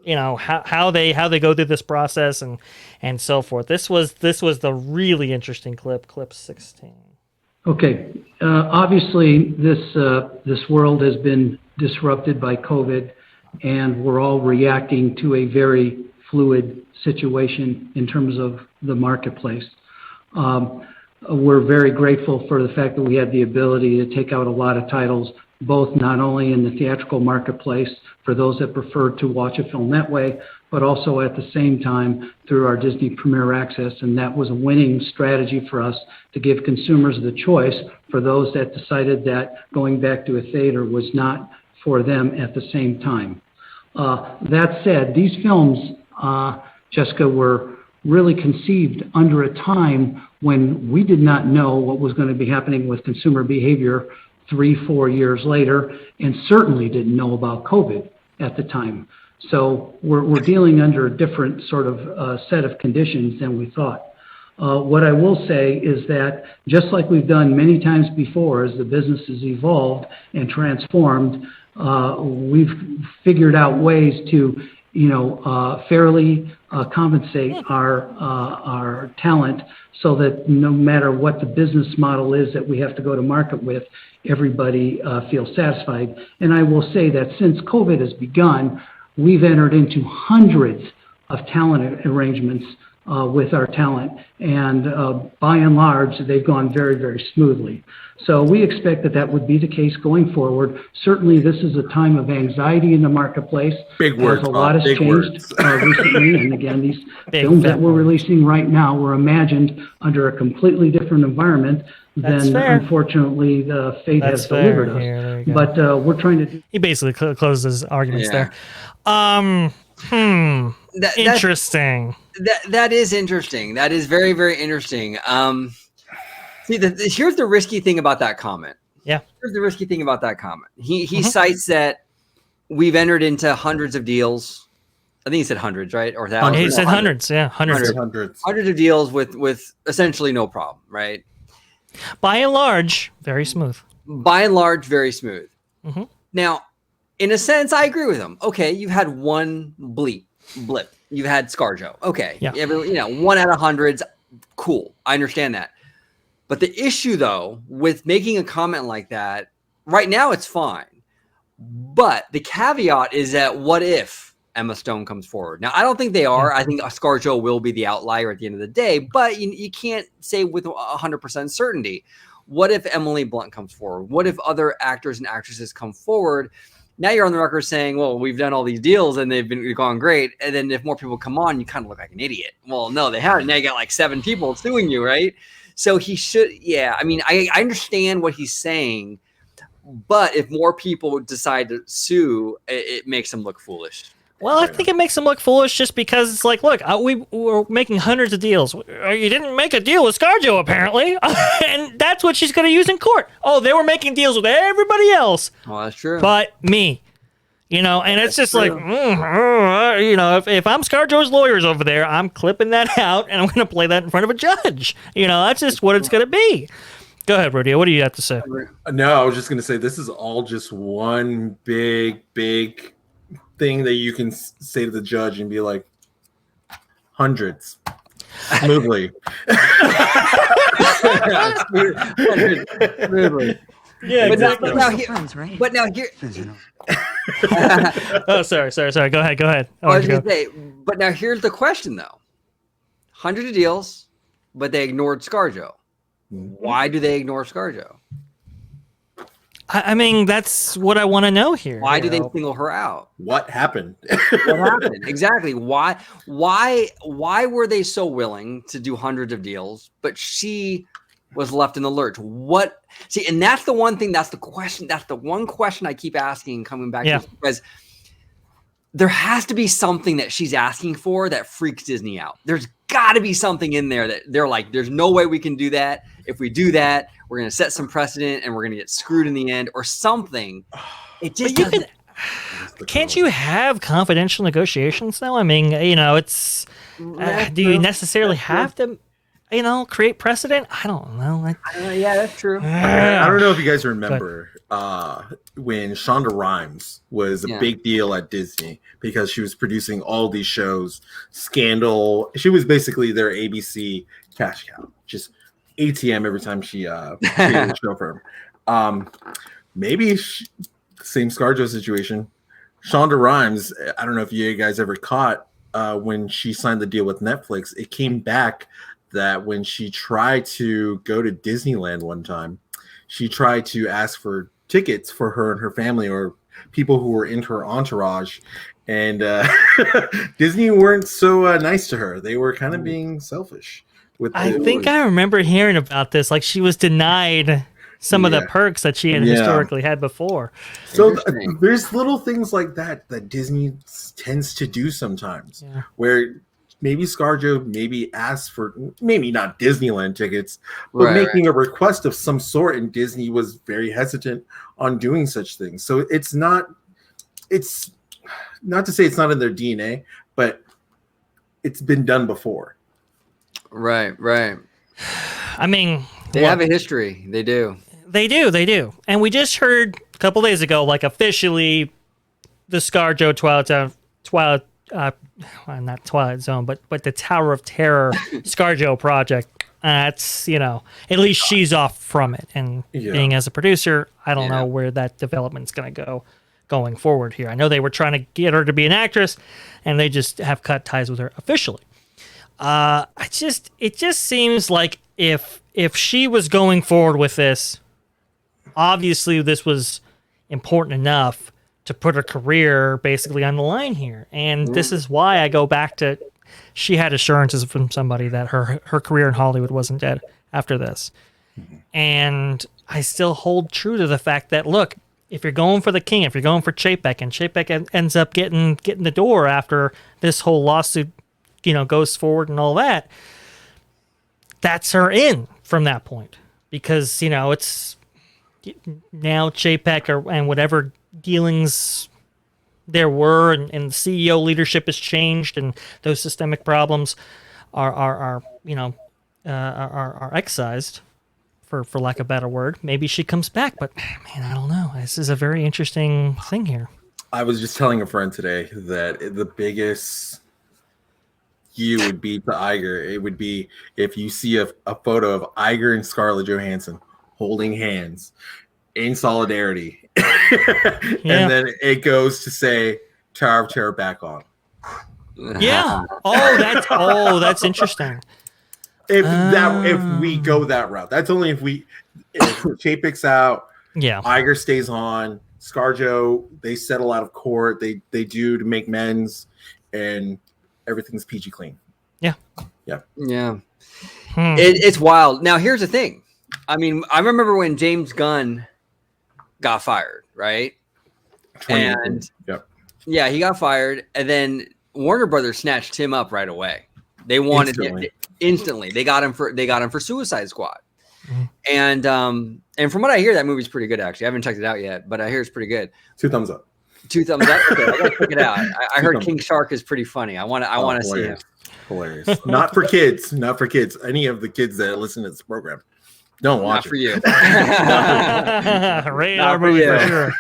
how they go through this process and so forth. This was the really interesting clip 16. Okay. Obviously, this world has been disrupted by COVID, and we're all reacting to a very fluid situation in terms of the marketplace. We're very grateful for the fact that we had the ability to take out a lot of titles, both not only in the theatrical marketplace for those that prefer to watch a film that way, but also at the same time through our Disney Premier Access. And that was a winning strategy for us to give consumers the choice for those that decided that going back to a theater was not for them at the same time. That said, these films, Jessica, were really conceived under a time when we did not know what was going to be happening with consumer behavior 3-4 years later, and certainly didn't know about COVID at the time. So we're dealing under a different sort of set of conditions than we thought. What I will say is that just like we've done many times before as the business has evolved and transformed, we've figured out ways to fairly compensate our talent so that no matter what the business model is that we have to go to market with, everybody feels satisfied. And I will say that since COVID has begun, we've entered into hundreds of talent arrangements with our talent, and by and large, they've gone very, very smoothly. So we expect that would be the case going forward. Certainly, this is a time of anxiety in the marketplace. Big words, as a lot has Bob. Big changed recently, and again, these Big films that fat we're words. releasing right now were imagined under a completely different environment That's than, fair. unfortunately, the fate That's has fair. delivered us. Here, there you go. But we're trying to do. He basically closed his arguments Yeah. there. That- Interesting. That is interesting. That is very, very interesting. See, here's the risky thing about that comment. Yeah. Here's the risky thing about that comment. He cites that we've entered into hundreds of deals. I think he said hundreds, right? Or thousands. He said hundreds. Yeah, hundreds. Hundreds of deals with essentially no problem, right? By and large, very smooth. By and large, very smooth. Mhm. Now, in a sense, I agree with him. Okay, you've had one blip. You've had ScarJo. Okay, Yeah. 1 out of hundreds. Cool, I understand that. But the issue, though, with making a comment like that, right now it's fine. But the caveat is that what if Emma Stone comes forward? Now, I don't think they are. I think ScarJo will be the outlier at the end of the day, but you can't say with 100% certainty. What if Emily Blunt comes forward? What if other actors and actresses come forward? now you're on the record saying, well, we've done all these deals and they've gone great. And then if more people come on, you kind of look like an idiot. Well, no, they haven't. Now you got like 7 people suing you, right? So he should, I mean, I understand what he's saying, but if more people decide to sue, it makes them look foolish. Well, I think it makes them look foolish just because it's like, look, we were making hundreds of deals. You didn't make a deal with ScarJo, apparently. And that's what she's going to use in court. Oh, they were making deals with everybody else. Well, that's true. But me. And it's just like, if I'm ScarJo's lawyers over there, I'm clipping that out and I'm going to play that in front of a judge. That's just what it's going to be. Go ahead, Rudy. What do you have to say? No, I was just going to say this is all just one big thing that you can say to the judge and be like, hundreds. Smoothly. Smoothly. Yeah, exactly. But now here. Oh, sorry. Go ahead. I was going to say, but now here's the question, though. Hundreds of deals, but they ignored ScarJo. Why do they ignore ScarJo? I mean, that's what I want to know here. Why do they single her out? What happened? What happened? Exactly. Why were they so willing to do hundreds of deals, but she was left in the lurch? And that's the one thing, that's the question. That's the one question I keep asking, coming back to this, because there has to be something that she's asking for that freaks Disney out. There's got to be something in there that they're like, there's no way we can do that. If we do that, we're going to set some precedent and we're going to get screwed in the end or something. It just can't you have confidential negotiations though? I mean, it's do you necessarily have to create precedent? I don't know. Yeah, that's true. I don't know if you guys remember when Shonda Rhimes was a big deal at Disney because she was producing all these shows. Scandal. She was basically their ABC cash cow. Just ATM every time she created a show for him. Maybe same ScarJo situation. Shonda Rhimes, I don't know if you guys ever caught when she signed the deal with Netflix, it came back that when she tried to go to Disneyland one time, she tried to ask for tickets for her and her family or people who were in her entourage. And Disney weren't so nice to her. They were kind of being selfish. I think I remember hearing about this. Like she was denied some of the perks that she had historically had before. So there's little things like that Disney tends to do sometimes, where maybe ScarJo maybe asks for maybe not Disneyland tickets, but making a request of some sort, and Disney was very hesitant on doing such things. So it's not to say it's not in their DNA, but it's been done before. Right. I mean, they have a history. They do. They do. And we just heard a couple days ago, like officially, the ScarJo not Twilight Zone, but the Tower of Terror ScarJo project. That's at least she's off from it. And being as a producer, I don't know where that development's going to go going forward here. I know they were trying to get her to be an actress, and they just have cut ties with her officially. It just seems like if she was going forward with this, obviously this was important enough to put her career basically on the line here. And this is why I go back to, she had assurances from somebody that her career in Hollywood wasn't dead after this. And I still hold true to the fact that, look, if you're going for the king, if you're going for Chapek, and Chapek ends up getting the door after this whole lawsuit goes forward and all that, that's her in from that point. Because, it's now Chapek and whatever dealings there were, and the CEO leadership has changed, and those systemic problems are excised, for lack of a better word. Maybe she comes back, but man, I don't know. This is a very interesting thing here. I was just telling a friend today that the biggest would be to Iger. It would be if you see a photo of Iger and Scarlett Johansson holding hands in solidarity. And then it goes to say Tower of Terror back on. Yeah. That's interesting. If we go that route, that's only if Chapek's out, Iger stays on, ScarJo, they settle out of court. They do to make amends, and everything's PG clean. Yeah. It's wild. Now, here's the thing. I mean, I remember when James Gunn got fired, right? And yeah, he got fired, and then Warner Brothers snatched him up right away. They wanted instantly. They got him for Suicide Squad. And from what I hear, that movie's pretty good. Actually, I haven't checked it out yet, but I hear it's pretty good. 2 thumbs up. 2 thumbs up. Okay, I gotta check it out. I heard King Shark is pretty funny. I want to see him. Hilarious. Not for kids. Not for kids. Any of the kids that listen to this program, don't watch Not for you. Radar movie for sure.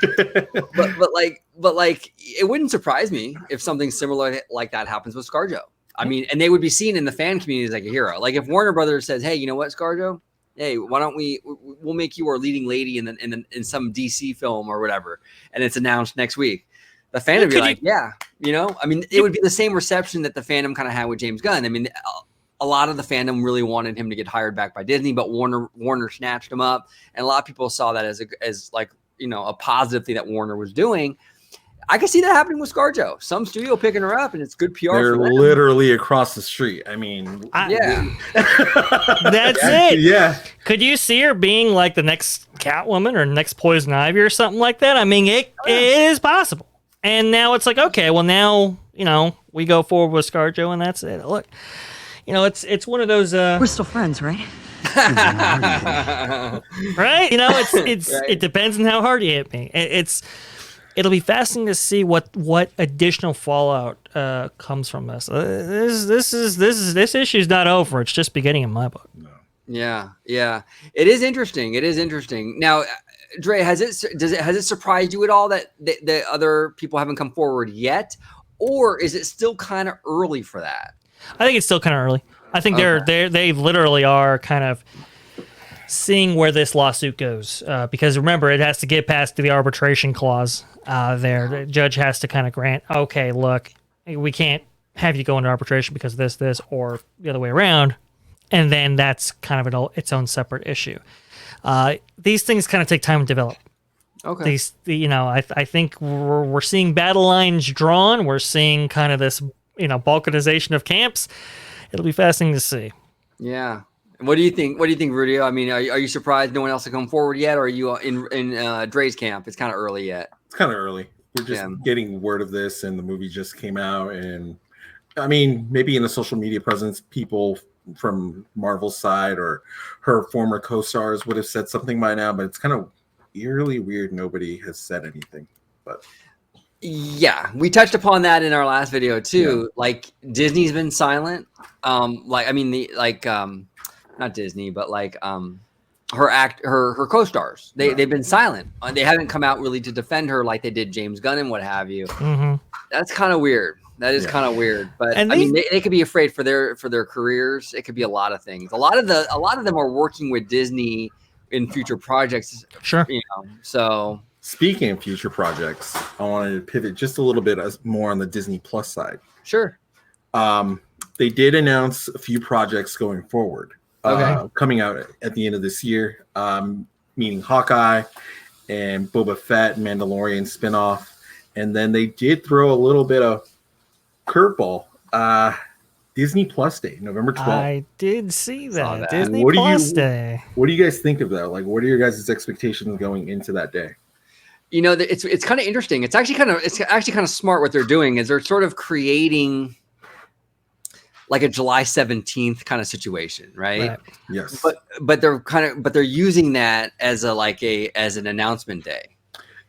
but like, it wouldn't surprise me if something similar like that happens with ScarJo. I mean, and they would be seen in the fan community as like a hero. Like if Warner Brothers says, "Hey, you know what, ScarJo? Hey, why don't we'll make you our leading lady in some DC film or whatever," and it's announced next week. The fandom would be like, yeah, you know, I mean, it would be the same reception that the fandom kind of had with James Gunn. I mean, a lot of the fandom really wanted him to get hired back by Disney, but Warner snatched him up, and a lot of people saw that as like, you know, a positive thing that Warner was doing. I can see that happening with ScarJo. Some studio picking her up, and it's good PR. They're literally across the street. I mean, yeah, that's it. Yeah. Could you see her being like the next Catwoman or next Poison Ivy or something like that? I mean, it is possible. And now it's like, okay, well now, you know, we go forward with ScarJo, and that's it. Look, you know, it's one of those. We're still friends, right? Right? You know, it's right. It depends on how hard you hit me. It'll be fascinating to see what additional fallout comes from this. This issue's not over. It's just beginning in my book. Yeah. It is interesting. Now, Dre, has it surprised you at all that the other people haven't come forward yet, or is it still kind of early for that? I think it's still kind of early. I think they literally are kind of seeing where this lawsuit goes, because remember, it has to get past the arbitration clause. The judge has to kind of grant, okay, look, we can't have you go into arbitration because of this, or the other way around, and then that's kind of its own separate issue. These things kind of take time to develop. Okay. I think we're seeing battle lines drawn. We're seeing kind of this, balkanization of camps. It'll be fascinating to see. Yeah. What do you think? Rudy? I mean, are you surprised no one else has come forward yet, or are you in Dre's camp? It's kind of early yet. It's kind of early. We're just getting word of this, and the movie just came out. And I mean, maybe in the social media presence, people from Marvel's side or her former co-stars would have said something by now, but it's kind of eerily weird. Nobody has said anything, but yeah, we touched upon that in our last video too. Yeah. Like Disney's been silent. Not Disney, but like her co-stars. They've been silent. They haven't come out really to defend her like they did James Gunn and what have you. Mm-hmm. That's kind of weird. That is kind of weird. But I mean, they could be afraid for their careers. It could be a lot of things. A lot of them are working with Disney in future projects. Sure. So speaking of future projects, I wanted to pivot just a little bit more on the Disney Plus side. Sure. They did announce a few projects going forward. Coming out at the end of this year, meaning Hawkeye and Boba Fett, Mandalorian spinoff. And then they did throw a little bit of curveball. Disney Plus Day, November 12th. I did see that. Disney Plus Day. What do you guys think of that? Like, what are your guys' expectations going into that day? It's kind of interesting. It's actually kind of smart what they're doing is they're sort of creating like a July 17th kind of situation, right? Yes. But they're using that as an announcement day.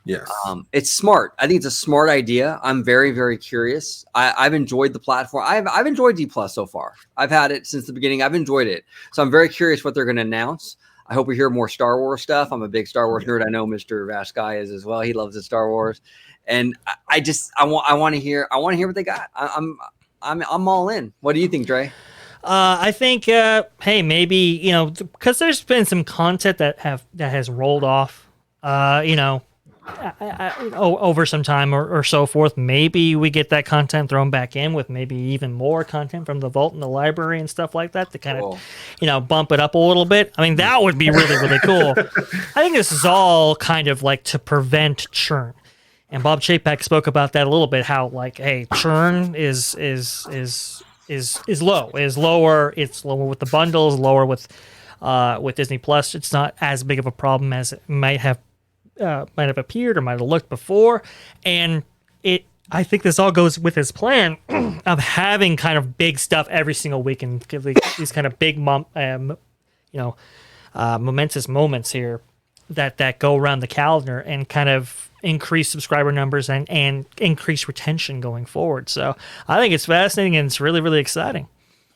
Yes. It's smart. I think it's a smart idea. I'm very, very curious. I've enjoyed the platform. I've enjoyed D Plus so far. I've had it since the beginning. I've enjoyed it. So I'm very curious what they're going to announce. I hope we hear more Star Wars stuff. I'm a big Star Wars nerd. I know Mr. Vashkai is as well. He loves the Star Wars, and I want to hear what they got. I'm all in. What do you think, Dre? I think, hey, maybe because there's been some content that has rolled off. over some time or so forth, maybe we get that content thrown back in with maybe even more content from the vault and the library and stuff like that to kind of, bump it up a little bit. I mean, that would be really, really cool. I think this is all kind of like to prevent churn. And Bob Chapek spoke about that a little bit, how like, hey, churn is lower. It's lower with the bundles, lower with Disney Plus. It's not as big of a problem as it might have appeared or might have looked before. And I think this all goes with his plan of having kind of big stuff every single week and give these kind of big momentous moments here that go around the calendar and kind of increase subscriber numbers and increase retention going forward. So I think it's fascinating and it's really, really exciting.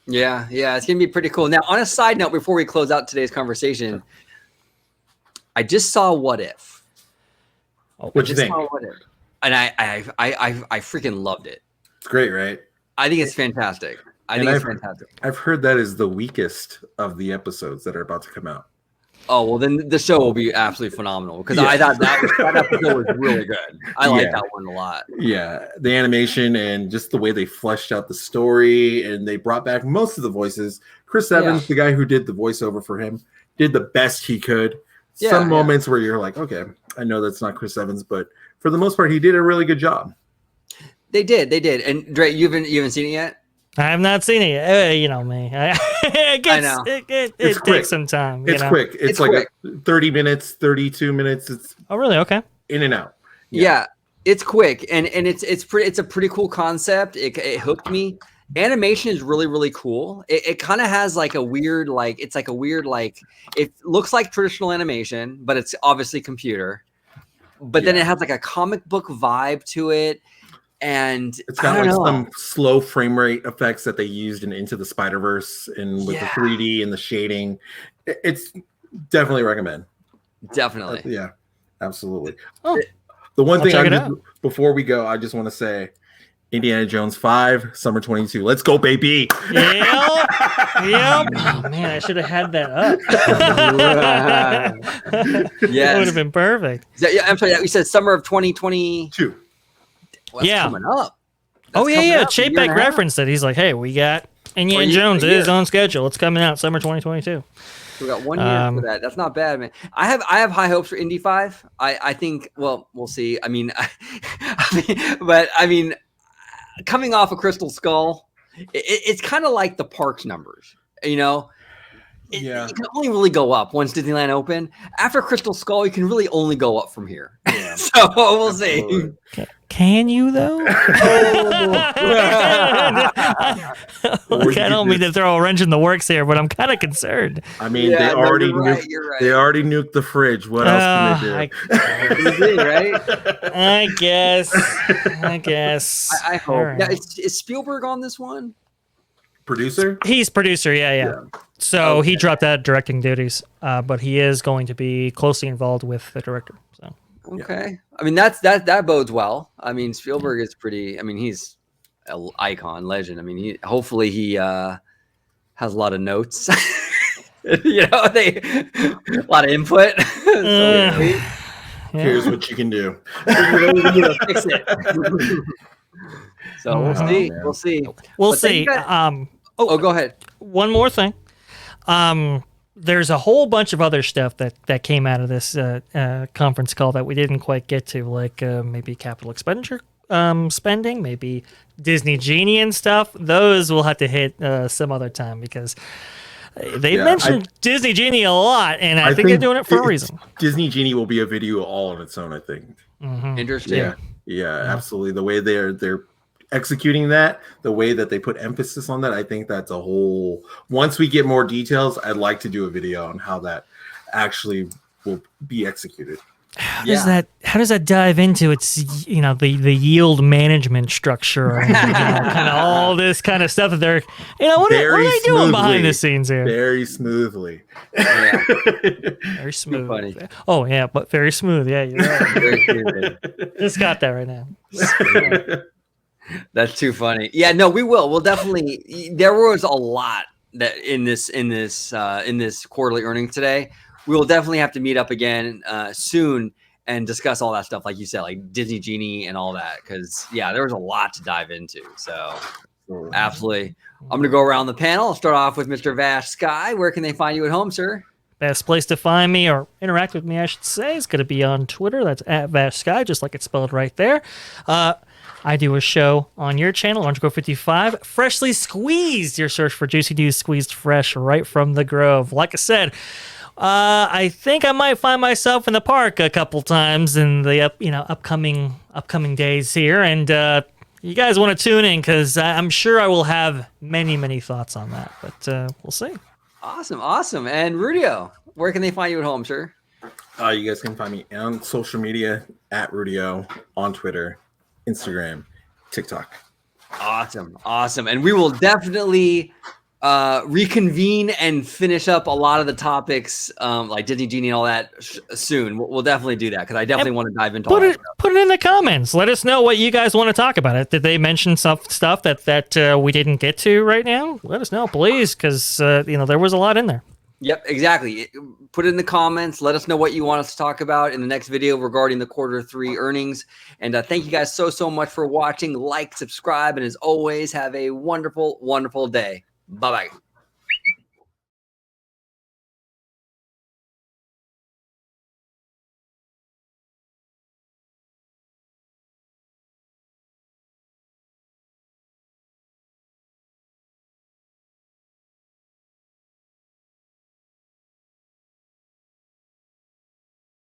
Yeah, it's going to be pretty cool. Now, on a side note, before we close out today's conversation, I just saw What If. What'd you think? And I freaking loved it. It's great, right? I think it's fantastic. It's fantastic. I've heard that is the weakest of the episodes that are about to come out. Oh, well, then the show will be absolutely phenomenal because I thought that episode was really good. I like that one a lot. Yeah, the animation and just the way they fleshed out the story, and they brought back most of the voices. Chris Evans, the guy who did the voiceover for him, did the best he could. Some moments where you're like, okay, I know that's not Chris Evans, but for the most part, he did a really good job. They did. And Dre, you haven't seen it yet? I have not seen it yet. You know me. It takes some time. It's quick. It's like quick. 30 minutes, 32 minutes. Oh, really? Okay. In and out. Yeah, it's quick, and it's a pretty cool concept. It hooked me. Animation is really, really cool. It kind of has like a weird, it looks like traditional animation, but it's obviously computer. But then it has like a comic book vibe to it. And it's got like some slow frame rate effects that they used in Into the Spider-Verse and with the 3D and the shading. It's definitely recommend. Definitely. Yeah, absolutely. Oh, the one thing before we go, I just want to say Indiana Jones 5, Summer 22. Let's go, baby. Yep. Oh, man, I should have had that up. That would have been perfect. I'm sorry. You said summer of 2022. Well, that's coming up. Chapek referenced it. He's like, hey, we got Indiana Jones. It is on schedule. It's coming out summer 2022. We got 1 year for that. That's not bad, man. I have high hopes for Indy 5. I think, well, we'll see. I mean, coming off of Crystal Skull, it's kind of like the parks numbers, you know? It can only really go up once Disneyland open. After Crystal Skull, you can really only go up from here. Yeah. So we'll see. Can you though? Look, I don't mean to throw a wrench in the works here, but I'm kind of concerned. I mean, they already nuked the fridge. What else can they do? I guess. I hope. Right. Now, is Spielberg on this one? Producer? He's producer, yeah. So he dropped out of directing duties, but he is going to be closely involved with the director. So okay, I mean that bodes well. I mean Spielberg is pretty. I mean he's an icon, legend. I mean hopefully he has a lot of notes. A lot of input. Here's what you can do. Fix it. So we'll see. We'll see. Go ahead. One more thing. There's a whole bunch of other stuff that came out of this conference call that we didn't quite get to, like maybe capital expenditure spending, maybe Disney Genie and stuff. Those we'll have to hit some other time because they mentioned Disney Genie a lot, and I think they're doing it for a reason. Disney Genie will be a video all on its own, I think. Mm-hmm. Interesting. Yeah, absolutely. The way they're executing that, the way that they put emphasis on that, I think that's a whole. Once we get more details, I'd like to do a video on how that actually will be executed. How does that dive into its the yield management structure and kind of all this kind of stuff that they're what are they doing behind the scenes here? Very smoothly. Very smooth. Funny. Oh yeah, but very smooth. Yeah, you're right. Very smooth. Just got that right now. That's too funny. Yeah, no, we will. We'll definitely. There was a lot that in this quarterly earnings today. We will definitely have to meet up again soon and discuss all that stuff, like you said, like Disney Genie and all that. Because there was a lot to dive into. So absolutely, I'm gonna go around the panel. I'll start off with Mr. Vash Sky. Where can they find you at home, sir? Best place to find me or interact with me, I should say, is going to be on Twitter. That's at VashSky, just like it's spelled right there. I do a show on your channel, Undergrow 55, Freshly Squeezed. Your search for juicy news squeezed fresh right from the Grove. Like I said, I think I might find myself in the park a couple times in the upcoming days here, and you guys want to tune in because I'm sure I will have many thoughts on that. But we'll see. Awesome. And Rudio, where can they find you at home, sir? You guys can find me on social media at Rudio, on Twitter, Instagram, TikTok. Awesome. And we will definitely reconvene and finish up a lot of the topics, like Disney Genie and all that soon. We'll definitely do that because I definitely want to dive into all that stuff. Put it in the comments. Let us know what you guys want to talk about. Did they mention stuff that we didn't get to right now? Let us know, please, because there was a lot in there. Yep, exactly. Put it in the comments. Let us know what you want us to talk about in the next video regarding the Q3 earnings. And thank you guys so much for watching. Like, subscribe, and as always, have a wonderful day. Bye-bye.